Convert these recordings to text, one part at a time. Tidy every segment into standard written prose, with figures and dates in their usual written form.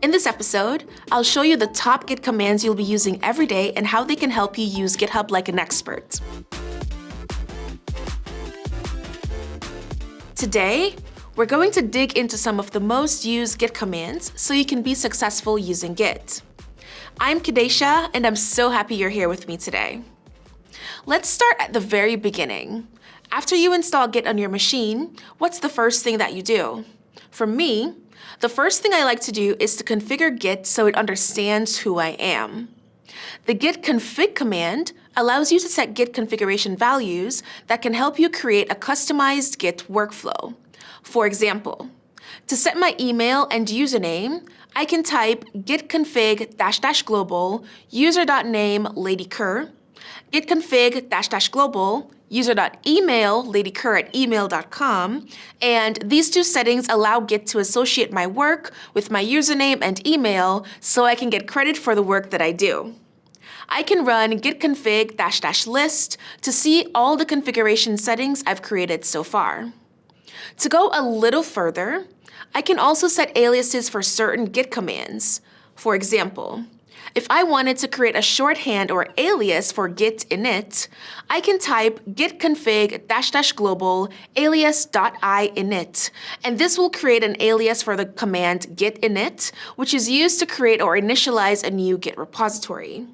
In this episode, I'll show you the top Git commands you'll be using every day and how they can help you use GitHub like an expert. Today, we're going to dig into some of the most used Git commands so you can be successful using Git. I'm Kadesha, and I'm so happy you're here with me today. Let's start at the very beginning. After you install Git on your machine, what's the first thing that you do? For me, the first thing I like to do is to configure Git so it understands who I am. The git config command allows you to set Git configuration values that can help you create a customized Git workflow. For example, to set my email and username, I can type git config --global user.name ladyker, git config --global user.email ladyker@email.com, and these two settings allow Git to associate my work with my username and email so I can get credit for the work that I do. I can run git config --list to see all the configuration settings I've created so far. To go a little further, I can also set aliases for certain Git commands. For example, if I wanted to create a shorthand or alias for git init, I can type git config --global alias.init, and this will create an alias for the command git init, which is used to create or initialize a new Git repository.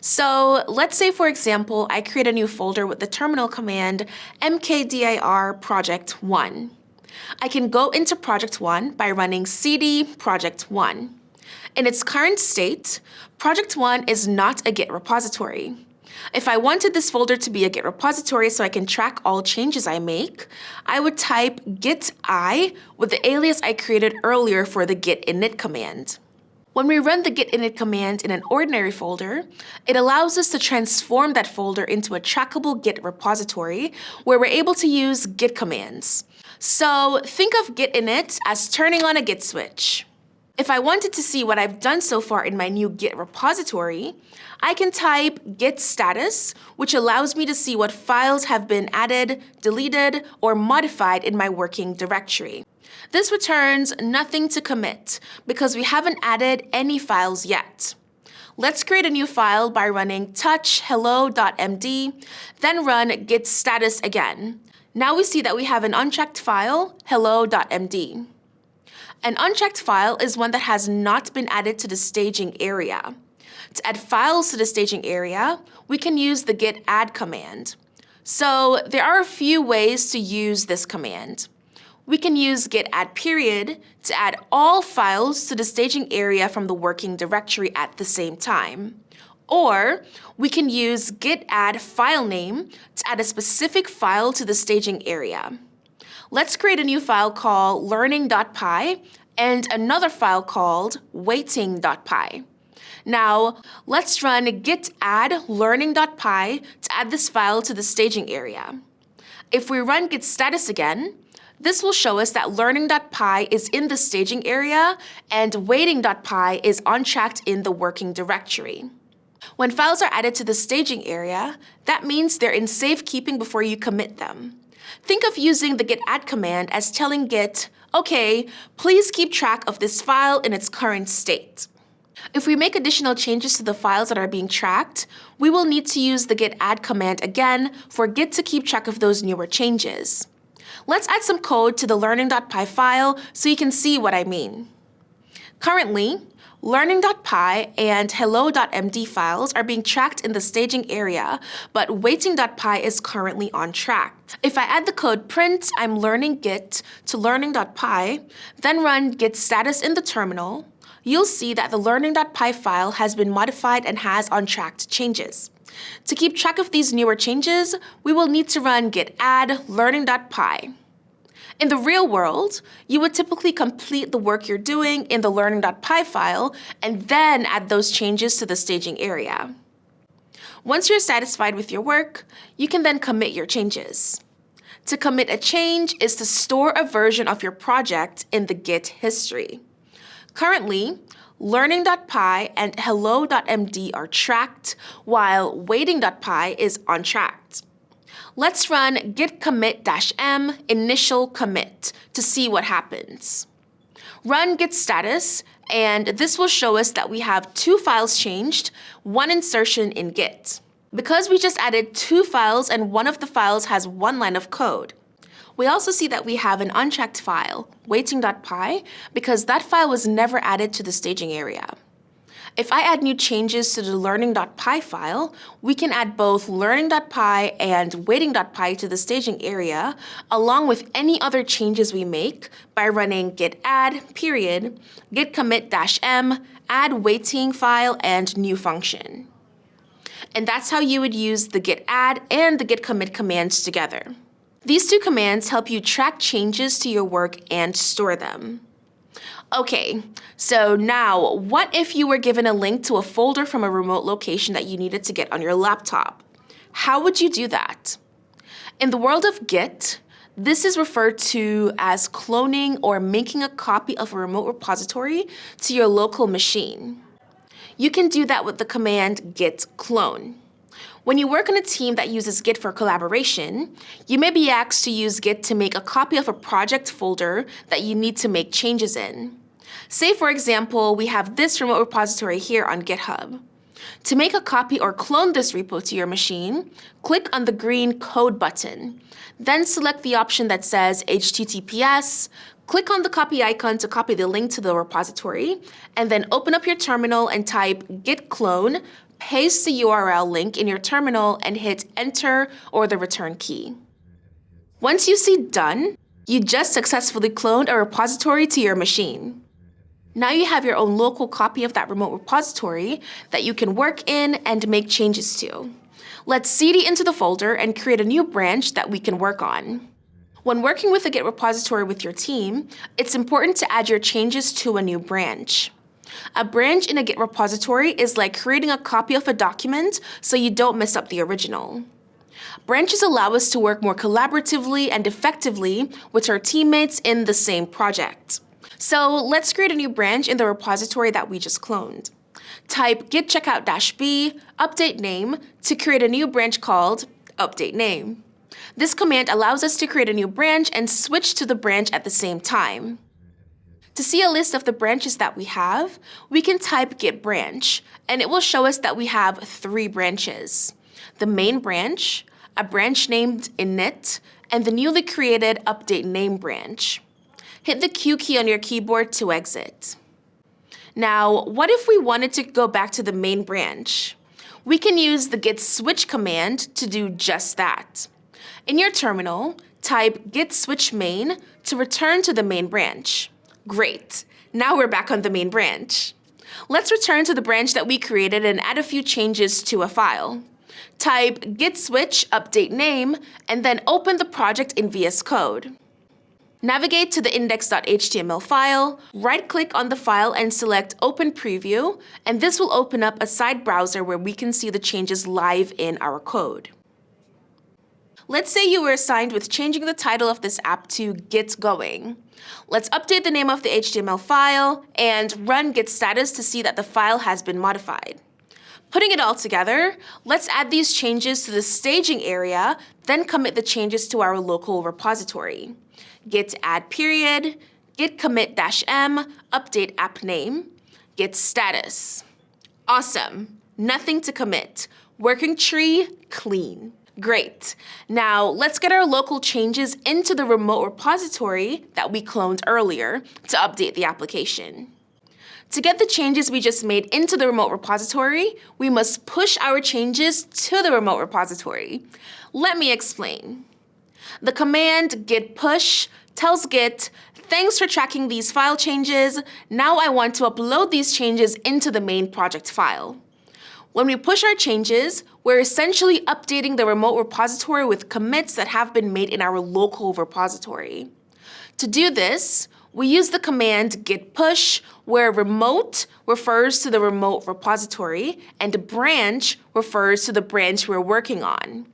So let's say, for example, I create a new folder with the terminal command mkdir project1. I can go into project1 by running cd project1. In its current state, project1 is not a Git repository. If I wanted this folder to be a Git repository so I can track all changes I make, I would type git I with the alias I created earlier for the git init command. When we run the git init command in an ordinary folder, it allows us to transform that folder into a trackable Git repository where we're able to use Git commands. So think of git init as turning on a Git switch. If I wanted to see what I've done so far in my new Git repository, I can type git status, which allows me to see what files have been added, deleted, or modified in my working directory. This returns nothing to commit because we haven't added any files yet. Let's create a new file by running touch hello.md, then run git status again. Now we see that we have an unchecked file, hello.md. An unchecked file is one that has not been added to the staging area. To add files to the staging area, we can use the git add command. So there are a few ways to use this command. We can use git add period to add all files to the staging area from the working directory at the same time. Or we can use git add file name to add a specific file to the staging area. Let's create a new file called learning.py and another file called waiting.py. Now, let's run git add learning.py to add this file to the staging area. If we run git status again, this will show us that learning.py is in the staging area and waiting.py is unchecked in the working directory. When files are added to the staging area, that means they're in safekeeping before you commit them. Think of using the git add command as telling Git, okay, please keep track of this file in its current state. If we make additional changes to the files that are being tracked, we will need to use the git add command again for Git to keep track of those newer changes. Let's add some code to the learning.py file so you can see what I mean. Currently, learning.py and hello.md files are being tracked in the staging area, but waiting.py is currently on track. If I add the code print I'm learning git to learning.py, then run git status in the terminal, you'll see that the learning.py file has been modified and has untracked changes. To keep track of these newer changes, we will need to run git add learning.py. In the real world, you would typically complete the work you're doing in the learning.py file and then add those changes to the staging area. Once you're satisfied with your work, you can then commit your changes. To commit a change is to store a version of your project in the Git history. Currently, learning.py and hello.md are tracked, while waiting.py is untracked. Let's run git commit-m initial commit to see what happens. Run git status And this will show us that we have 2 files changed, 1 insertion in Git. Because we just added 2 files and one of the files has 1 line of code. We also see that we have an unchecked file, waiting.py, because that file was never added to the staging area. If I add new changes to the learning.py file, we can add both learning.py and waiting.py to the staging area, along with any other changes we make by running git add period, git commit-m, add waiting file, and new function. And that's how you would use the git add and the git commit commands together. These 2 commands help you track changes to your work and store them. Okay, so now what if you were given a link to a folder from a remote location that you needed to get on your laptop? How would you do that? In the world of Git, this is referred to as cloning or making a copy of a remote repository to your local machine. You can do that with the command git clone. When you work on a team that uses Git for collaboration, you may be asked to use Git to make a copy of a project folder that you need to make changes in. Say, for example, we have this remote repository here on GitHub. To make a copy or clone this repo to your machine, click on the green Code button. Then select the option that says HTTPS, click on the copy icon to copy the link to the repository, and then open up your terminal and type git clone, paste the URL link in your terminal, and hit Enter or the return key. Once you see Done, you just successfully cloned a repository to your machine. Now you have your own local copy of that remote repository that you can work in and make changes to. Let's cd into the folder and create a new branch that we can work on. When working with a Git repository with your team, it's important to add your changes to a new branch. A branch in a Git repository is like creating a copy of a document so you don't mess up the original. Branches allow us to work more collaboratively and effectively with our teammates in the same project. So let's create a new branch in the repository that we just cloned. Type git checkout-b update name to create a new branch called update name. This command allows us to create a new branch and switch to the branch at the same time. To see a list of the branches that we have, we can type git branch, and it will show us that we have 3 branches: the main branch, a branch named init, and the newly created update name branch. Hit the Q key on your keyboard to exit. Now, what if we wanted to go back to the main branch? We can use the git switch command to do just that. In your terminal, type git switch main to return to the main branch. Great, now we're back on the main branch. Let's return to the branch that we created and add a few changes to a file. Type git switch update name and then open the project in VS Code. Navigate to the index.html file, right-click on the file and select Open Preview, and this will open up a side browser where we can see the changes live in our code. Let's say you were assigned with changing the title of this app to Git Going. Let's update the name of the HTML file and run git status to see that the file has been modified. Putting it all together, let's add these changes to the staging area, then commit the changes to our local repository. Git add period, git commit-m, update app name, git status. Awesome, nothing to commit. Working tree, clean. Great. Now let's get our local changes into the remote repository that we cloned earlier to update the application. To get the changes we just made into the remote repository, we must push our changes to the remote repository. Let me explain. The command git push tells Git, thanks for tracking these file changes. Now I want to upload these changes into the main project file. When we push our changes, we're essentially updating the remote repository with commits that have been made in our local repository. To do this, we use the command git push, where remote refers to the remote repository and branch refers to the branch we're working on.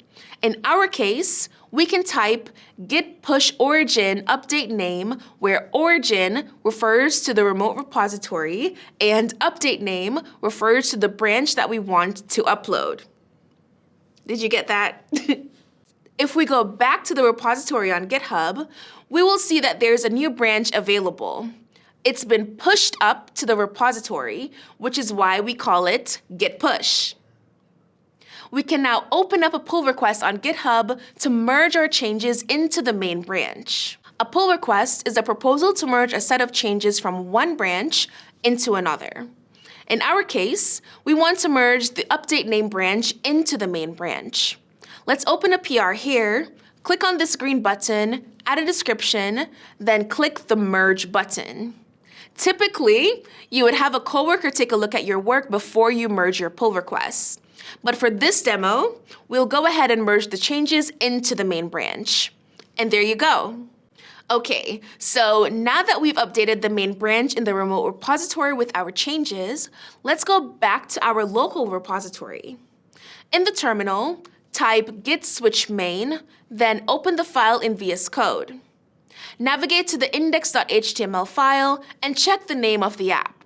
In our case, we can type git push origin update name, where origin refers to the remote repository and update name refers to the branch that we want to upload. Did you get that? If we go back to the repository on GitHub, we will see that there's a new branch available. it's been pushed up to the repository, which is why we call it git push. We can now open up a pull request on GitHub to merge our changes into the main branch. A pull request is a proposal to merge a set of changes from one branch into another. In our case, we want to merge the update name branch into the main branch. Let's open a PR here, click on this green button, add a description, then click the merge button. Typically, you would have a coworker take a look at your work before you merge your pull requests. But for this demo, we'll go ahead and merge the changes into the main branch. And there you go. Okay, so now that we've updated the main branch in the remote repository with our changes, let's go back to our local repository. In the terminal, type git switch main, then open the file in VS Code. Navigate to the index.html file and check the name of the app.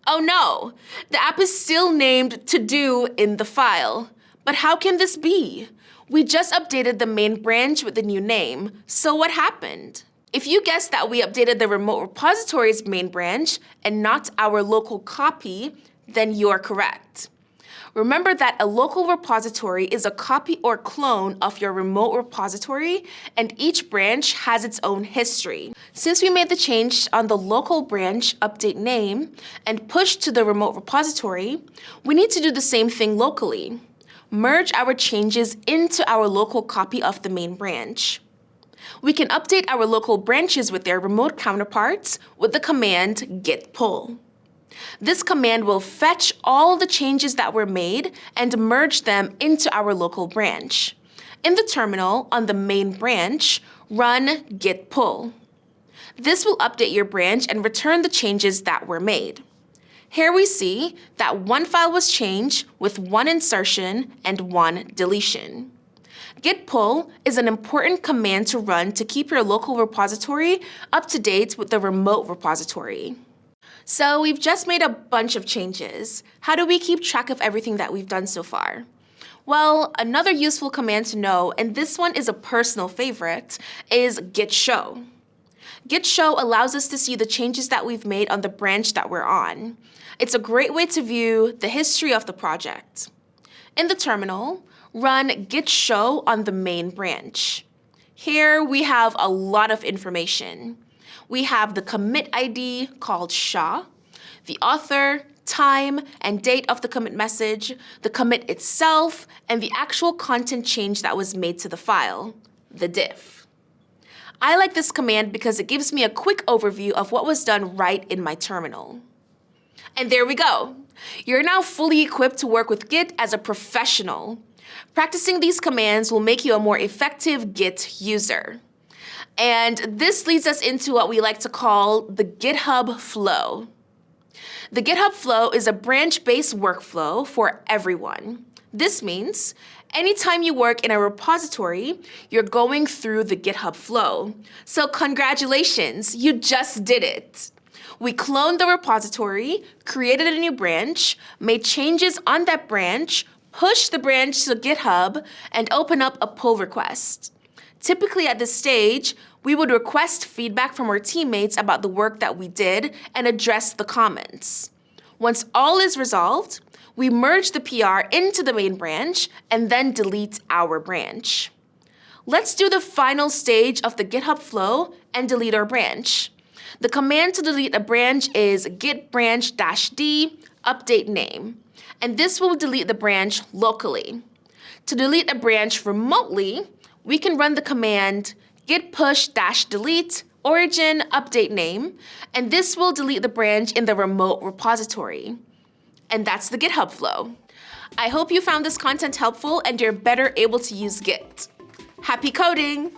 Oh no, the app is still named to do in the file. But how can this be? We just updated the main branch with the new name, so what happened? If you guessed that we updated the remote repository's main branch and not our local copy, then you are correct. Remember that a local repository is a copy or clone of your remote repository, and each branch has its own history. Since we made the change on the local branch update name and pushed to the remote repository, we need to do the same thing locally. Merge our changes into our local copy of the main branch. We can update our local branches with their remote counterparts with the command git pull. This command will fetch all the changes that were made and merge them into our local branch. In the terminal, on the main branch, run git pull. This will update your branch and return the changes that were made. Here we see that one file was changed with one insertion and one deletion. Git pull is an important command to run to keep your local repository up to date with the remote repository. So we've just made a bunch of changes. How do we keep track of everything that we've done so far? Well, another useful command to know, and this one is a personal favorite, is git show. Git show allows us to see the changes that we've made on the branch that we're on. It's a great way to view the history of the project. In the terminal, run git show on the main branch. Here we have a lot of information. We have the commit ID called SHA, the author, time, and date of the commit message, the commit itself, and the actual content change that was made to the file, the diff. I like this command because it gives me a quick overview of what was done right in my terminal. And there we go. You're now fully equipped to work with Git as a professional. Practicing these commands will make you a more effective Git user. And this leads us into what we like to call the GitHub flow. The GitHub flow is a branch-based workflow for everyone. This means anytime you work in a repository, you're going through the GitHub flow. So congratulations, you just did it. We cloned the repository, created a new branch, made changes on that branch, pushed the branch to GitHub, and open up a pull request. Typically at this stage, we would request feedback from our teammates about the work that we did and address the comments. Once all is resolved, we merge the PR into the main branch and then delete our branch. Let's do the final stage of the GitHub flow and delete our branch. The command to delete a branch is git branch-d update name, and this will delete the branch locally. To delete a branch remotely, we can run the command git push-delete origin update name, and this will delete the branch in the remote repository. And that's the GitHub flow. I hope you found this content helpful and you're better able to use Git. Happy coding!